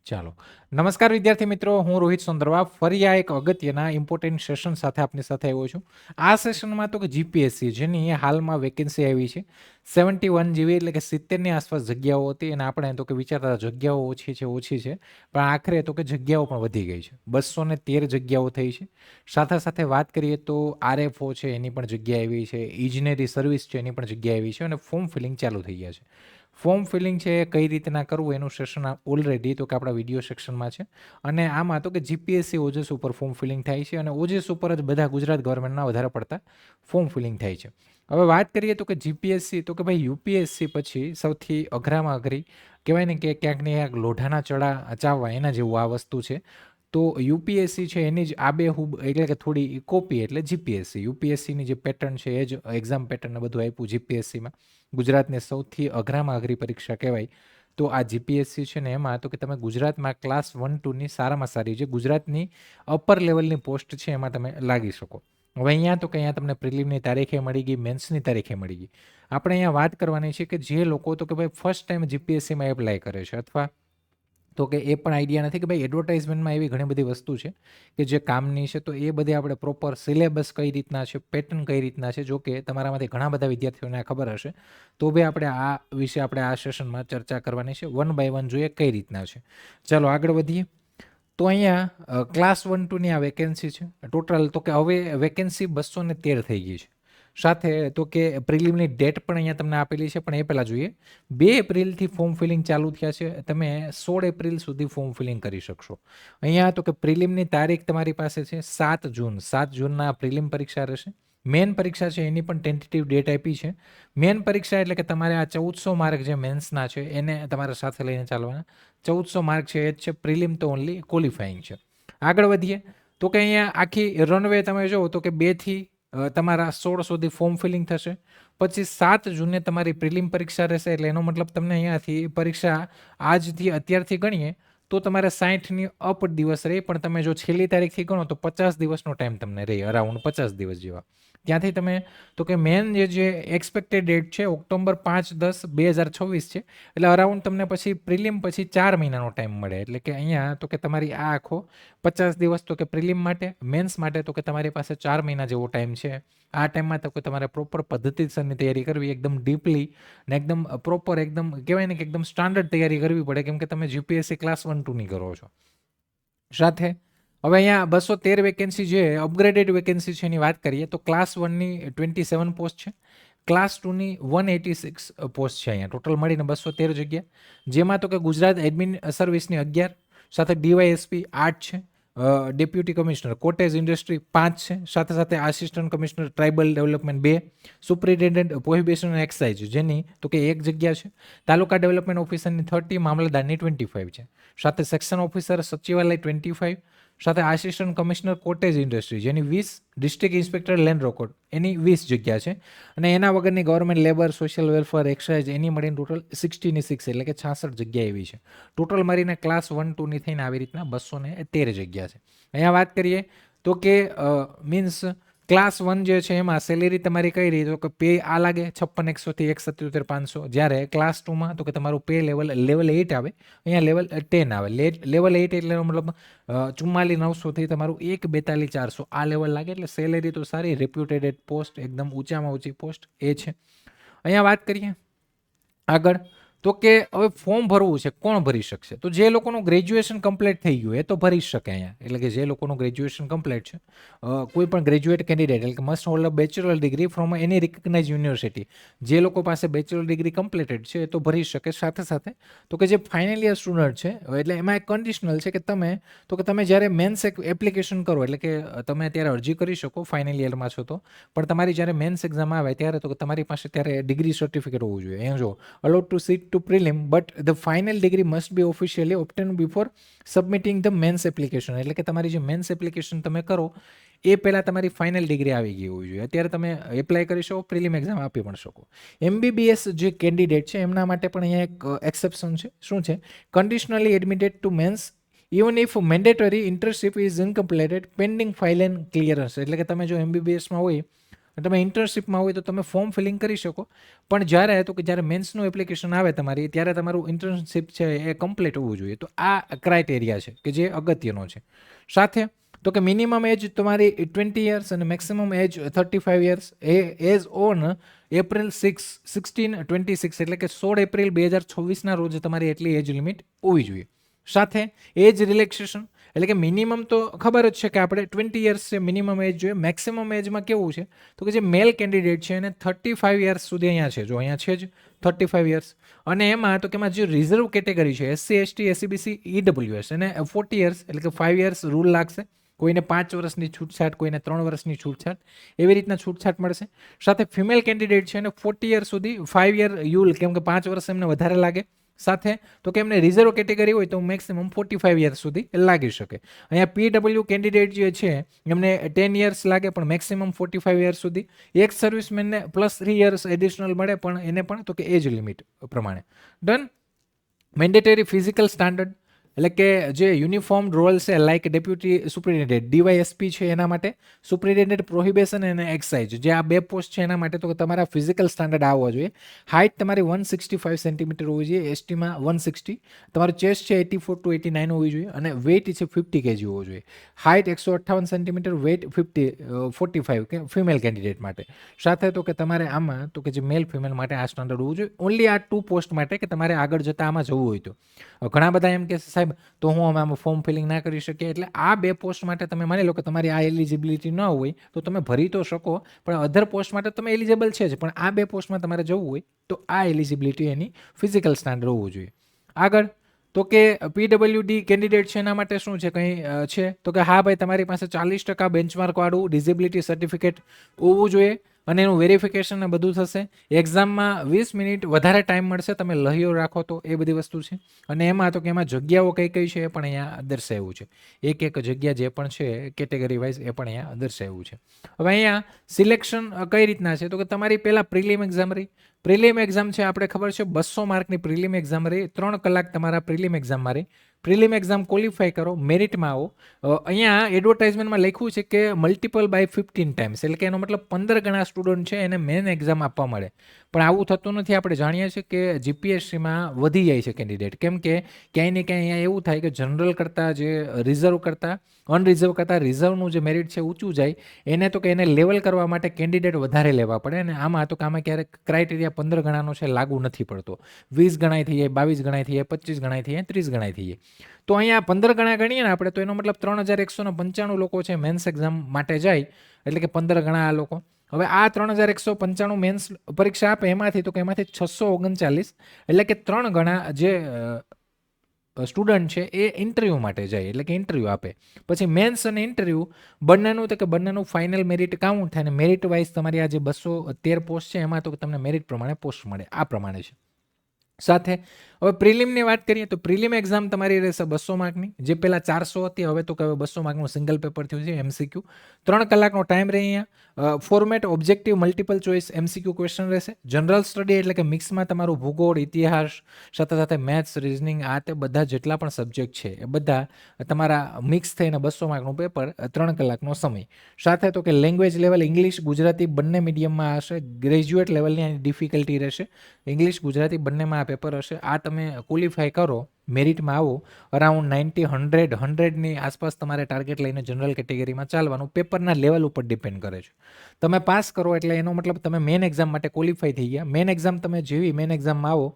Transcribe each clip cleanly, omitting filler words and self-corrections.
ચાલો. નમસ્કાર વિદ્યાર્થી મિત્રો, હું રોહિત સુંદરવા ફરી આ એક અગત્યના ઇમ્પોર્ટન્ટ સેશન સાથે આપની સાથે આવ્યો છું. આ સેશનમાં તો કે જીપીએસસી જેની હાલમાં વેકેન્સી આવી છે 71 જેવી, એટલે કે 70ની આસપાસ જગ્યાઓ હતી અને આપણે તો કે વિચારતા હતા જગ્યાઓ ઓછી છે, પણ આખરે તો કે જગ્યાઓ પણ વધી ગઈ છે. 213 જગ્યાઓ થઈ છે. સાથે સાથે વાત કરીએ તો આરએફઓ છે એની પણ જગ્યા આવી છે, ઇજનેરી સર્વિસ છે એની પણ જગ્યા આવી છે અને ફોર્મ ફિલિંગ ચાલુ થઈ ગયા છે. ફોર્મ ફિલિંગ છે કઈ રીતના કરવું એનું સેશન ઓલરેડી તો કે આપણા વિડીયો સેક્શનમાં છે. અને આમાં તો કે જીપીએસસી ઓજસ ઉપર ફોર્મ ફિલિંગ થાય છે અને ઓજસ ઉપર જ બધા ગુજરાત ગવર્મેન્ટના વધારે પડતા ફોર્મ ફિલિંગ થાય છે. હવે વાત કરીએ તો કે જીપીએસસી તો કે ભાઈ યુપીએસસી પછી સૌથી અઘરામાં અઘરી કહેવાય ને કે ક્યાંક ને ક્યાંક લોઢાના ચડા ચાવવા એના જેવું આ વસ્તુ છે. તો યુપીએસસી છે એની જ આબેહૂબ એટલે કે થોડી કોપી એટલે જીપીએસસી. યુપીએસસીની જે પેટર્ન છે એ જ એક્ઝામ પેટર્નને બધું આપ્યું જીપીએસસીમાં. ગુજરાતને સૌથી અઘરામાં અઘરી પરીક્ષા કહેવાય તો આ જીપીએસસી છે ને એમાં તો કે તમે ગુજરાતમાં ક્લાસ 1-2ની સારામાં સારી જે ગુજરાતની અપર લેવલની પોસ્ટ છે એમાં તમે લાગી શકો. હવે અહીંયા તો કે અહીંયા તમને પ્રિલિમની તારીખે મળી ગઈ, મેન્સની તારીખે મળી ગઈ. આપણે અહીંયા વાત કરવાની છે કે જે લોકો તો કે ભાઈ ફર્સ્ટ ટાઈમ જીપીએસસીમાં એપ્લાય કરે છે અથવા તો કે એ પણ આઈડિયા નથી કે ભાઈ એડવર્ટાઇઝમેન્ટમાં એવી ઘણી બધી વસ્તુ છે કે જે કામની છે, તો એ બધી આપણે પ્રોપર સિલેબસ કઈ રીતના છે, પેટર્ન કઈ રીતના છે, જો કે તમારામાંથી ઘણા બધા વિદ્યાર્થીઓને આ ખબર હશે, તો ભાઈ આપણે આ વિશે આપણે આ સેશનમાં ચર્ચા કરવાની છે. 1 બાય 1 જોઈએ કઈ રીતના છે. ચાલો આગળ વધીએ. તો અહીંયા ક્લાસ 1-2ની આ વેકેન્સી છે. ટોટલ તો કે હવે વેકેન્સી 213 થઈ ગઈ છે. સાથે તો કે પ્રિલિમની ડેટ પણ અહીંયા તમને આપેલી છે, પણ એ પહેલાં જોઈએ 2 એપ્રિલથી ફોર્મ ફિલિંગ ચાલુ થયા છે. તમે 16 એપ્રિલ સુધી ફોર્મ ફિલિંગ કરી શકશો. અહીંયા તો કે પ્રિલિમની તારીખ તમારી પાસે છે 7 જૂન. 7 જૂનના પ્રિલિમ પરીક્ષા રહેશે. મેન પરીક્ષા છે એની પણ ટેન્ટેટિવ ડેટ આપી છે. મેન પરીક્ષા એટલે કે તમારે આ 1400 માર્ક જે મેન્સના છે એને તમારે સાથે લઈને ચાલવાના. 1400 માર્ક છે એ જ છે. પ્રિલિમ તો ઓનલી ક્વોલિફાઈંગ છે. આગળ વધીએ તો કે અહીંયા આખી રનવે તમે જુઓ તો કે 2થી તમારા 16 સુધી ફોર્મ ફિલિંગ થશે. પછી 7 જૂને તમારી પ્રિલિમ પરીક્ષા રહેશે, એટલે એનો મતલબ તમને અહીંયાથી પરીક્ષા આજથી અત્યારથી ગણીએ તો તમારે 60ની અપ દિવસ રહે, પણ તમે જો છેલ્લી તારીખથી ગણો તો 50 દિવસનો ટાઈમ તમને રહે, અરાઉન્ડ 50 દિવસ જેવા. ત્યાંથી તમે તો કે મેન જે એક્સપેક્ટેડ ડેટ છે ઓક્ટોબર 5-10-2026 છે, એટલે અરાઉન્ડ તમને પછી પ્રિલિમ પછી 4 મહિનાનો ટાઈમ મળે. એટલે કે અહીંયા તો કે તમારી આ આખો 50 દિવસ તો કે પ્રિલિમ માટે, મેન્સ માટે તો કે તમારી પાસે 4 મહિના જેવો ટાઈમ છે. આ ટાઈમમાં તો કે તમારે પ્રોપર પદ્ધતિસરની તૈયારી કરવી, એકદમ ડીપલી ને એકદમ પ્રોપર, એકદમ કહેવાય ને કે એકદમ સ્ટાન્ડર્ડ તૈયારી કરવી પડે, કેમ કે તમે જીપીએસસી ક્લાસ 1-2ની કરો છો. સાથે હવે અહીંયા 213 વેકેન્સી જે અપગ્રેડેડ વેકેન્સી છે એની વાત કરીએ તો ક્લાસ 1ની 27 પોસ્ટ છે, ક્લાસ 2ની 186 પોસ્ટ છે. અહીંયા ટોટલ મળીને 213 જગ્યા, જેમાં તો કે ગુજરાત એડમિન સર્વિસની 11, સાથે ડીવાયએસપી 8 છે, ડેપ્યુટી કમિશનર કોટેજ ઇન્ડસ્ટ્રી 5 છે, સાથે સાથે assistant commissioner tribal development 2, superintendent prohibition excise જેની તો કે 1 જગ્યા છે, તાલુકા ડેવલપમેન્ટ ઓફિસરની 30, મામલતદારની 25 છે, સાથે સેક્શન ઓફિસર સચિવાલય 25, સાથે આસિસ્ટન્ટ કમિશનર કોટેજ ઇન્ડસ્ટ્રી જેની 20, ડિસ્ટ્રિક્ટ ઇન્સ્પેક્ટર લેન્ડ રેકોર્ડ એની 20 જગ્યા છે, અને એના વગરની government labour, social welfare, excise એની મળીને ટોટલ 66 એટલે કે 66 જગ્યા એવી છે. ટોટલ મારીને ક્લાસ 1-2ની થઈને આવી રીતના 213 જગ્યા છે. અહીંયા વાત કરીએ તો કે મીન્સ ક્લાસ 1 જે છે એમાં સેલેરી તમારી કઈ રહી તો કે પે આ લાગે 56,100 થી 1,77,500, જ્યારે ક્લાસ 2માં તો કે તમારું પે લેવલ 8 આવે, અહીંયા લેવલ 10 આવે. લેવલ 8 એટલે મતલબ 44,900થી તમારું 1,42,400 આ લેવલ લાગે, એટલે સેલેરી તો સારી, રેપ્યુટેડ પોસ્ટ, એકદમ ઊંચામાં ઊંચી પોસ્ટ એ છે. અહીંયા વાત કરીએ આગળ તો કે હવે ફોર્મ ભરવું છે, કોણ ભરી શકશે? તો જે લોકોનું ગ્રેજ્યુએશન કમ્પ્લીટ થઈ ગયું એ તો ભરી શકે અહીંયા. એટલે કે જે લોકોનું ગ્રેજ્યુએશન કમ્પ્લીટ છે, કોઈ પણ ગ્રેજ્યુએટ કેન્ડિડેટ એટલે કે must hold a bachelor degree from any રિકગ્નાઇઝ university, જે લોકો પાસે બેચલર ડિગ્રી કમ્પ્લીટેડ છે એ તો ભરી શકે. સાથે સાથે તો કે જે ફાઇનલ યર સ્ટુડન્ટ છે, એટલે એમાં એક કન્ડિશનલ છે કે તમે જ્યારે મેન્સ એપ્લિકેશન કરો, એટલે કે તમે ત્યારે અરજી કરી શકો ફાઇનલ યરમાં છો તો, પણ તમારી જ્યારે મેન્સ એક્ઝામ આવે ત્યારે તો તમારી પાસે ત્યારે ડિગ્રી સર્ટિફિકેટ હોવું જોઈએ. અહીંયા જો allowed to sit to prelim but the final degree must be officially obtained before submitting the mains application. એટલે કે તમારી જે મેન્સ એપ્લિકેશન તમે કરો એ પહેલાં તમારી ફાઇનલ ડિગ્રી આવી ગઈ હોવી જોઈએ. અત્યારે તમે એપ્લાય કરી શકો, પ્રિલિમ એક્ઝામ આપી પણ શકો. MBBS જે કેન્ડિડેટ છે એમના માટે પણ અહીંયા એક એક્સેપ્શન છે. શું છે? Conditionally admitted to mains even if mandatory internship is incompleted pending file and clearance. એટલે કે તમે જો MBBSમાં હોય તમે ઇન્ટર્નશીપમાં હોય તો તમે ફોર્મ ફિલિંગ કરી શકો, પણ જ્યારે મેન્સનું એપ્લિકેશન આવે તમારી ત્યારે તમારું ઇન્ટર્નશીપ છે એ કમ્પ્લીટ હોવું જોઈએ. તો આ ક્રાઇટેરિયા છે કે જે અગત્યનો છે. સાથે તો કે મિનિમમ એજ તમારી 20 યર્સ અને maximum age 35 years as on April 16/26 એટલે કે 16 એપ્રિલ 2024ના રોજ તમારી એટલી એજ લિમિટ હોવી જોઈએ. સાથે એજ રિલેક્સેશન એટલે કે મિનિમમ તો ખબર જ છે કે આપણે 20 યર્સ છે મિનિમમ એજ જોઈએ. મેક્સિમમ એજમાં કેવું છે તો કે જે મેલ કેન્ડિડેટ છે એને 35 યર્સ સુધી અહીંયા છે, જો અહીંયા છે જ 35 યર્સ. અને એમાં તો કે એમાં જે રિઝર્વ કેટેગરી છે SC ST SCBC EWS એને 40 યર્સ એટલે કે 5 યર્સ રૂલ લાગશે. કોઈને 5 વર્ષની છૂટછાટ, કોઈને 3 વર્ષની છૂટછાટ, એવી રીતના છૂટછાટ મળશે. સાથે ફિમેલ કેન્ડિડેટ છે એને 40 યર સુધી 5 યર યુલ, કેમ કે 5 વર્ષ એમને વધારે લાગે. સાથે તો કે એમને રિઝર્વ કેટેગરી હોય તો મેક્સિમમ 45 યર્સ સુધી લાગી શકે. અહીંયા PW કેન્ડિડેટ જે છે એમને 10 યર્સ લાગે પણ મેક્સિમમ 45 યર્સ સુધી. એક સર્વિસમેનને +3 યર્સ એડિશનલ મળે પણ એને પણ તો કે એજ લિમિટ પ્રમાણે. ડન. મેન્ડેટરી ફિઝિકલ સ્ટાન્ડર્ડ એટલે કે જે યુનિફોર્મ રોલ છે લાઇક ડેપ્યુટી સુપ્રિન્ટેન્ડન્ટ DYSP છે એના માટે, સુપ્રિન્ટેન્ડન્ટ પ્રોહિબિશન અને એક્સાઇઝ જે આ 2 પોસ્ટ છે એના માટે તો તમારા ફિઝિકલ સ્ટાન્ડર્ડ આવવો જોઈએ. હાઇટ તમારી 165 સેન્ટીમીટર હોવી જોઈએ, STમાં 160. તમારું ચેસ્ટ છે 84 to 89 હોવી જોઈએ અને વેઇટ છે 50 kg હોવો જોઈએ. હાઇટ 158 સેન્ટીમીટર, વેઇટ 45 કે ફિમેલ કેન્ડિડેટ માટે. સાથે તો કે તમારે આમાં તો કે જે મેલ ફિમેલ માટે આ સ્ટાન્ડર્ડ હોવું જોઈએ. ઓનલી આ 2 પોસ્ટ માટે કે તમારે આગળ જતાં આમાં જવું હોય તો. ઘણા બધા એમ કે સાહેબ તો હું અમે આમાં ફોર્મ ફિલિંગ ના કરી શકીએ, એટલે આ 2 પોસ્ટ માટે તમે માની લો કે તમારી આ એલિજિબિલિટી ન હોય તો તમે ભરી તો શકો, પણ અધર પોસ્ટ માટે તમે એલિજિબલ છે જ, પણ આ 2 પોસ્ટમાં તમારે જવું હોય તો આ એલિજિબિલિટી એની ફિઝિકલ સ્ટાન્ડર્ડ હોવું જોઈએ. આગળ તો કે PWD કેન્ડિડેટ છે એના માટે શું છે, કંઈ છે તો કે હા ભાઈ તમારી પાસે 40% બેન્ચમાર્ક વાળું ડિસેબિલિટી સર્ટિફિકેટ હોવું જોઈએ અને એનું વેરિફિકેશન ને બધું થશે. એક્ઝામમાં 20 મિનિટ વધારે ટાઈમ મળશે, તમે લહ્યો રાખો તો એ બધી વસ્તુ છે. અને એમાં તો કે એમાં જગ્યાઓ કઈ કઈ છે એ પણ અહીંયા દર્શાવ્યું છે. એક જગ્યા જે પણ છે કેટેગરી વાઇઝ એ પણ અહીંયા દર્શાવ્યું છે. હવે અહીંયા સિલેક્શન કઈ રીતના છે તો કે તમારી પહેલા પ્રિલિમ એક્ઝામ રહી. પ્રિલિમ એક્ઝામ છે આપણે ખબર છે 200 માર્કની પ્રિલિમ એક્ઝામ રહી. 3 કલાક તમારા પ્રિલિમ એક્ઝામમાં રહી. પ્રિલિમ એક્ઝામ ક્વોલિફાય કરો, મેરિટમાં આવો. અહીંયા એડવર્ટાઇઝમેન્ટમાં લખ્યું છે કે મલ્ટિપલ બાય 15 ટાઈમ્સ એટલે કે એનો મતલબ 15 ગણા સ્ટુડન્ટ છે એને મેન એક્ઝામ આપવા મળે. પણ આવું થતું નથી. આપણે જાણીએ છીએ કે GPSCમાં વધી જાય છે કેન્ડિડેટ, કેમ કે ક્યાંય ને ક્યાંય અહીંયા એવું થાય કે જનરલ કરતાં જે રિઝર્વ કરતાં અનરિઝર્વ કરતાં રિઝર્વનું જે મેરિટ છે ઊંચું જાય, એને તો કે એને લેવલ કરવા માટે કેન્ડિડેટ વધારે લેવા પડે. અને આમાં તો કે આમાં ક્યારેક ક્રાઇટેરિયા 15 ગણાનો છે લાગુ નથી પડતો. 20 ગણાય થઈ જાય, 22 ગણાય થઈ જાય, 25 ગણાય થઈ જાય, 30 ગણાય થઈ જાય. તો અહીંયા 15 ગણા ગણીએ ને આપણે તો એનો મતલબ 3195 લોકો છે મેન્સ એક્ઝામ માટે જાય, એટલે કે 15 ગણા આ લોકો. હવે આ 3195 મેન્સ પરીક્ષા આપે એમાંથી તો કે એમાંથી 639 એટલે કે 3 ગણા જે સ્ટુડન્ટ છે એ ઇન્ટરવ્યૂ માટે જાય, એટલે કે ઇન્ટરવ્યૂ આપે. પછી મેન્સ અને ઇન્ટરવ્યૂ બંનેનું તો કે બંનેનું ફાઇનલ મેરિટ કાઉન્ટ થાય, અને મેરિટ વાઇઝ તમારી આ જે 213 પોસ્ટ છે એમાં તો કે તમને મેરિટ પ્રમાણે પોસ્ટ મળે. આ પ્રમાણે છે. સાથે હવે પ્રિલિમની વાત કરીએ તો પ્રિલિમ એક્ઝામ તમારી રહેશે 200 માર્કની, જે પહેલાં 400 હતી હવે તો કે 200 માર્કનું સિંગલ પેપર થયું છે MCQ. 3 કલાકનો ટાઈમ રહે. અહીંયા format objective multiple choice MCQ question રહેશે. જનરલ સ્ટડી એટલે કે મિક્સમાં તમારું ભૂગોળ, ઇતિહાસ, સાથે સાથે મેથ્સ, રિઝનિંગ, આ તે બધા જેટલા પણ સબ્જેક્ટ છે એ બધા તમારા મિક્સ થઈને 200 માર્કનું પેપર, 3 કલાકનો સમય. સાથે તો કે લેંગ્વેજ લેવલ ઇંગ્લિશ ગુજરાતી બંને મીડિયમમાં હશે. ગ્રેજ્યુએટ લેવલની ડિફિકલ્ટી રહેશે. ઇંગ્લિશ ગુજરાતી બંનેમાં આ પેપર હશે. આ તમે ક્વોલિફાય કરો, મેરિટમાં આવો, અરાઉન્ડ 90 100ની આસપાસ તમારે ટાર્ગેટ લઈને જનરલ કેટેગરીમાં ચાલવાનું. પેપરના લેવલ ઉપર ડિપેન્ડ કરે છે. તમે પાસ કરો એટલે એનો મતલબ તમે મેન એક્ઝામ માટે ક્વોલિફાય થઈ ગયા. મેન એક્ઝામ તમે જેવી મેન એક્ઝામમાં આવો,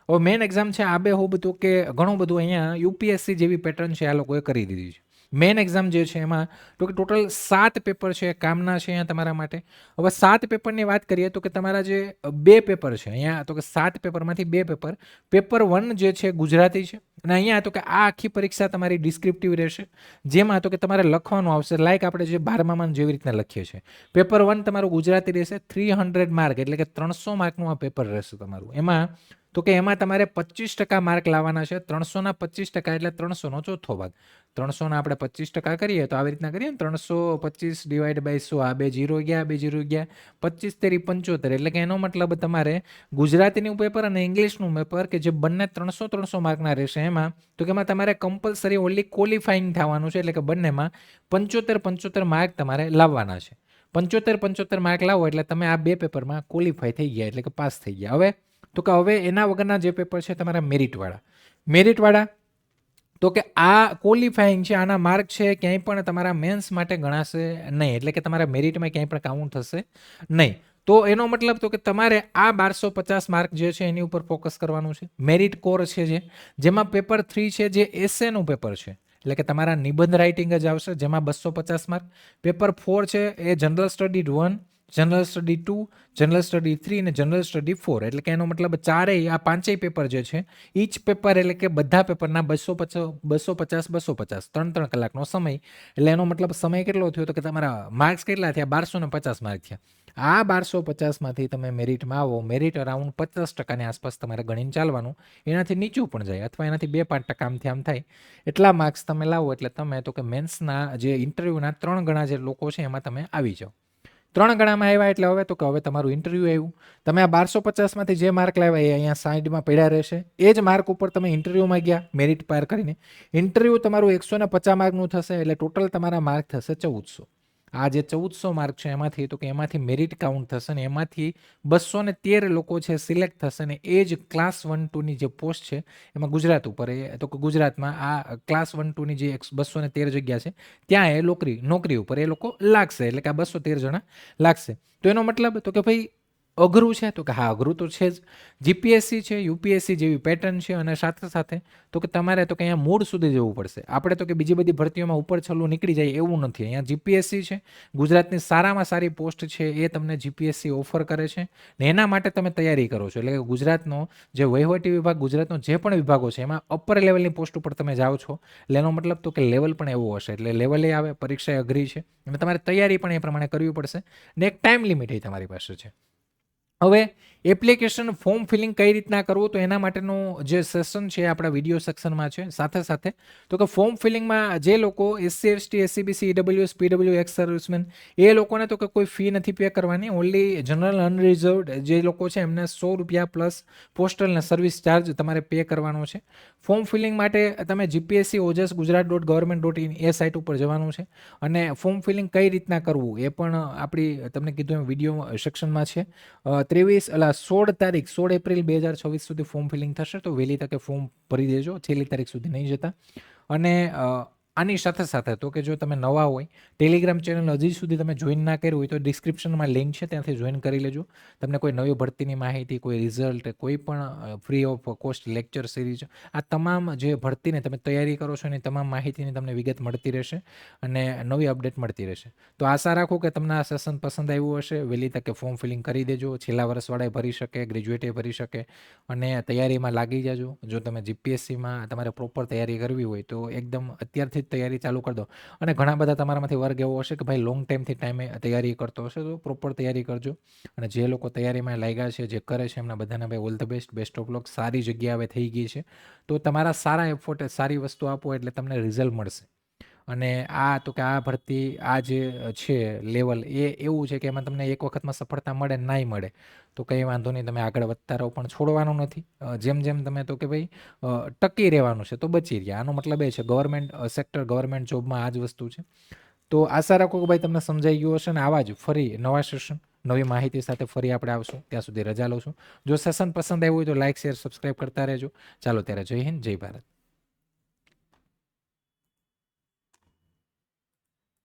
હવે મેન એક્ઝામ છે આબેહૂબ તો કે ઘણું બધું અહીંયા UPSC જેવી પેટર્ન છે આ લોકોએ કરી દીધી છે. મેન એક્ઝામ જે છે એમાં તો કે ટોટલ 7 પેપર છે કામના છે અહીંયા તમારા માટે. હવે 7 પેપરની વાત કરીએ તો કે તમારા જે 2 પેપર છે અહીંયા તો કે 7 પેપરમાંથી 2 પેપર, પેપર 1 જે છે ગુજરાતી છે, અને અહીંયા તો કે આ આખી પરીક્ષા તમારી ડિસ્ક્રિપ્ટિવ રહેશે, જેમાં તો કે તમારે લખવાનું આવશે લાઈક આપણે જે 12માં જેવી રીતના લખીએ છીએ. પેપર 1 તમારું ગુજરાતી રહેશે. 300 માર્ક એટલે કે 300 માર્કનું આ પેપર રહેશે તમારું. એમાં તો કે એમાં તમારે 25% માર્ક લાવવાના છે. 300ના 25% એટલે 300નો ચોથો ભાગ. 300ના આપણે 25% કરીએ તો આવી રીતના કરીએ ને, 325 ડિવાઈડ બાય 100, આ 2 0 ગયા, 2 0 ગયા, 25 તેરી 75, એટલે કે એનો મતલબ તમારે ગુજરાતીનું પેપર અને ઇંગ્લિશનું પેપર કે જે બંને 300 માર્કના રહેશે, એમાં તો કે એમાં તમારે કમ્પલસરી ઓનલી ક્વોલિફાઈંગ થવાનું છે, એટલે કે બંનેમાં 75 માર્ક તમારે લાવવાના છે. 75 માર્ક લાવો એટલે તમે આ 2 પેપરમાં ક્વોલિફાય થઈ ગયા, એટલે કે પાસ થઈ ગયા. હવે એના વગરના જે પેપર છે તમારા મેરિટવાળા તો કે આ ક્વોલિફાઈંગ છે, આના માર્ક છે ક્યાંય પણ તમારા મેન્સ માટે ગણાશે નહીં, એટલે કે તમારા મેરિટમાં ક્યાંય પણ કાઉન્ટ થશે નહીં. તો એનો મતલબ તો કે તમારે આ 1250 માર્ક જે છે એની ઉપર ફોકસ કરવાનું છે. મેરિટ કોર છે જેમાં પેપર 3 છે જે એસેનું પેપર છે, એટલે કે તમારા નિબંધ રાઇટિંગ જ આવશે, જેમાં 250 માર્ક. પેપર 4 છે એ general study 1, general study 2, general study 3 અને જનરલ સ્ટડી 4, એટલે કે એનો મતલબ આ પાંચેય પેપર જે છે ઈચ પેપર એટલે કે બધા પેપરના 250 3 કલાકનો સમય, એટલે એનો મતલબ સમય કેટલો થયો તો કે તમારા માર્ક્સ કેટલા થયા? 1250 માર્ક થયા. આ 1250માંથી તમે મેરિટમાં આવો, મેરિટ અરાઉન્ડ 50% આસપાસ તમારે ગણીને ચાલવાનું, એનાથી નીચું પણ જાય અથવા એનાથી 2-5% આમથી આમ થાય, એટલા માર્ક્સ તમે લાવો એટલે તમે તો કે મેન્સના જે ઇન્ટરવ્યૂના 3 ગણા જે લોકો છે એમાં તમે આવી જાઓ. 3 ગણામાં આવ્યા એટલે હવે તમારું ઇન્ટરવ્યૂ આવ્યું. તમે આ 1250માંથી જે માર્ક લાવ્યા એ અહીંયા સાઈડમાં પડ્યા રહેશે. એ જ માર્ક ઉપર તમે ઇન્ટરવ્યૂમાં ગયા મેરિટ પાર કરીને. ઇન્ટરવ્યૂ તમારું 150 માર્કનું થશે, એટલે ટોટલ તમારા માર્ક થશે 1400. આ જે 1400 માર્ક છે એમાંથી મેરિટ કાઉન્ટ થશે ને એમાંથી 213 લોકો છે સિલેક્ટ થશે ને એ જ ક્લાસ 1-2ની જે પોસ્ટ છે એમાં ગુજરાત ઉપર તો કે ગુજરાતમાં આ ક્લાસ 1-2ની જે 213 જગ્યા છે ત્યાં એ નોકરી ઉપર એ લોકો લાગશે, એટલે કે આ 213 જણા લાગશે. તો એનો મતલબ તો કે ભાઈ અઘરું છે તો કે હા અઘરું તો છે જ. જીપીએસસી છે, યુપીએસસી જેવી પેટર્ન છે અને સાથે તો કે તમારે તો કે અહીંયા મૂળ સુધી જવું પડશે. આપણે તો કે બીજી બધી ભરતીઓમાં ઉપર છલ્લું નીકળી જાય એવું નથી. અહીંયા જીપીએસસી છે, ગુજરાતની સારામાં સારી પોસ્ટ છે એ તમને જીપીએસસી ઓફર કરે છે ને એના માટે તમે તૈયારી કરો છો. એટલે કે ગુજરાતનો જે વહીવટી વિભાગ, ગુજરાતનો જે પણ વિભાગો છે એમાં અપર લેવલની પોસ્ટ ઉપર તમે જાઓ છો, એટલે એનો મતલબ તો કે લેવલ પણ એવો હશે, એટલે લેવલે આવે, પરીક્ષા અઘરી છે અને તમારે તૈયારી પણ એ પ્રમાણે કરવી પડશે ને એક ટાઈમ લિમિટ એ તમારી પાસે છે. હવે એપ્લિકેશન ફોર્મ ફિલિંગ કઈ રીતના કરવું તો એના માટેનું જે સેશન છે આપણા વિડીયો સેક્શનમાં છે. સાથે તો કે ફોર્મ ફિલિંગમાં જે લોકો SC ST SCBC EWS PW ex serviceman એ લોકોને તો કે કોઈ ફી નથી પે કરવાની. ઓનલી જનરલ અનરિઝર્વડ જે લોકો છે એમને ₹100 પ્લસ પોસ્ટલ ને સર્વિસ ચાર્જ તમારે પે કરવાનો છે. ફોર્મ ફિલિંગ માટે તમે જીપીએસસી ઓજસ gujarat.government.in એ સાઇટ ઉપર જવાનું છે અને ફોર્મ ફિલિંગ કઈ રીતના કરવું એ પણ આપણી તમને કીધું એમ વિડીયો સેક્શનમાં છે. 16 એપ્રિલ 2026 સુધી ફોર્મ ફિલિંગ થશે, તો વહેલી તકે ફોર્મ ભરી દેજો, છેલ્લી તારીખ સુધી નહીં જતા. અને આની સાથે તો કે જો તમે નવા હોય, ટેલિગ્રામ ચેનલ હજી સુધી તમે જોઈન ના કર્યું હોય તો ડિસ્ક્રિપ્શનમાં લિંક છે ત્યાંથી જોઈન કરી લેજો. તમને કોઈ નવી ભરતીની માહિતી, કોઈ રિઝલ્ટ, કોઈ પણ free of cost lecture series, આ તમામ જે ભરતીને તમે તૈયારી કરો છો એની તમામ માહિતીની તમને વિગત મળતી રહેશે અને નવી અપડેટ મળતી રહેશે. તો આશા રાખું કે તમને આ સેશન પસંદ આવ્યું હશે. વહેલી તકે ફોર્મ ફિલિંગ કરી દેજો. છેલ્લા વર્ષવાળાએ ભરી શકે, ગ્રેજ્યુએટે ભરી શકે અને તૈયારીમાં લાગી જાજો. જો તમે જીપીએસસીમાં તમારે પ્રોપર તૈયારી કરવી હોય તો એકદમ અત્યારથી તૈયારી ચાલુ કરી દો. અને ઘણા બધા તમારામાંથી વર્ગ એવો હશે કે ભાઈ લોંગ ટાઈમથી ટાઈમે તૈયારી કરતો હશે, તો પ્રોપર તૈયારી કરજો. અને જે લોકો તૈયારીમાં લાગ્યા છે, જે કરે છે, એમના બધાને ભાઈ all the best of luck. સારી જગ્યા હવે થઈ ગઈ છે, તો તમારા સારા એફર્ટ, સારી વસ્તુ આપો એટલે તમને રિઝલ્ટ મળશે. અને તો કે આ ભરતી આ જે છે લેવલ એ એવું છે કે એમાં તમને એક વખતમાં સફળતા મળે નાય મળે તો કંઈ વાંધો નહીં, તમે આગળ વધતા રહો, પણ છોડવાનું નથી. જેમ તમે તો કે ભાઈ ટકી રહેવાનું છે તો બચી રહ્યા. આનો મતલબ એ છે ગવર્મેન્ટ સેક્ટર, ગવર્મેન્ટ જોબમાં આ જ વસ્તુ છે. તો આશા રાખો કે ભાઈ તમને સમજાઈ ગયું હશે ને આવા જ ફરી નવા સેશન, નવી માહિતી સાથે ફરી આપણે આવશું. ત્યાં સુધી રજા લઉં છું. જો સેશન પસંદ આવ્યું હોય તો લાઇક, શેર, સબસ્ક્રાઈબ કરતા રહેજો. ચાલો ત્યારે જય હિન્દ, જય ભારત.